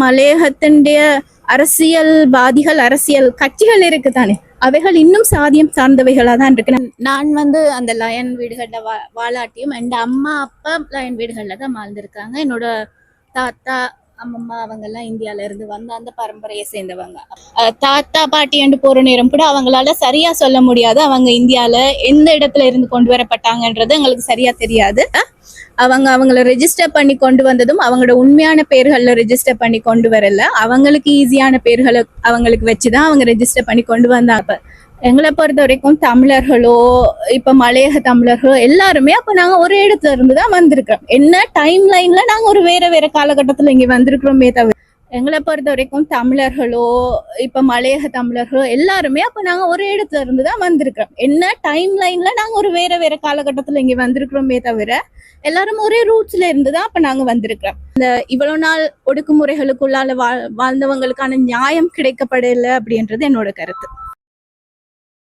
மலையகத்தினுடைய அரசியல்வாதிகள் அரசியல் கட்சிகள் இருக்குதானே, அவைகள் இன்னும் சாதியம் சார்ந்தவைகளா தான் இருக்கு. நான் அந்த லயன் வீடுகள்ல வாழாட்டியும் என் அம்மா அப்பா லயன் வீடுகள்ல தான் வாழ்ந்திருக்காங்க. என்னோட தாத்தா அம்மம்மா அவங்க எல்லாம் இந்தியால இருந்து அந்த பரம்பரையை சேர்ந்தவங்க. தாத்தா பாட்டி என்று போற நேரம் கூட அவங்களால சரியா சொல்ல முடியாது அவங்க இந்தியால எந்த இடத்துல இருந்து கொண்டு வரப்பட்டாங்கன்றது எங்களுக்கு சரியா தெரியாது. அவங்கள ரெஜிஸ்டர் பண்ணி கொண்டு வந்ததும் அவங்களோட உண்மையான பேர்கள்ல ரெஜிஸ்டர் பண்ணி கொண்டு வரல, அவங்களுக்கு ஈஸியான பேர்களை அவங்களுக்கு வச்சுதான் அவங்க ரெஜிஸ்டர் பண்ணி கொண்டு வந்தாங்க. எங்களை பொறுத்த வரைக்கும் தமிழர்களோ இப்ப மலையக தமிழர்களோ எல்லாருமே அப்ப நாங்க ஒரு இடத்துல இருந்துதான் வந்திருக்கோம். என்ன டைம் லைன்ல நாங்க ஒரு வேற காலகட்டத்துல இங்க வந்திருக்கிறோமே தவிர, எங்களை பொறுத்த வரைக்கும் தமிழர்களோ இப்ப மலையக தமிழர்களோ எல்லாருமே அப்ப நாங்க ஒரு இடத்துல இருந்துதான் வந்திருக்கோம். என்ன டைம் லைன்ல நாங்க ஒரு வேற காலகட்டத்துல இங்க வந்திருக்கிறோமே தவிர எல்லாரும் ஒரே ரூட்ஸ்ல இருந்துதான் அப்ப நாங்க வந்திருக்கிறோம். இந்த இவ்வளவு நாள் ஒடுக்குமுறைகளுக்குள்ளால வாழ்ந்தவங்களுக்கான நியாயம் கிடைக்கப்படல அப்படின்றது என்னோட கருத்து.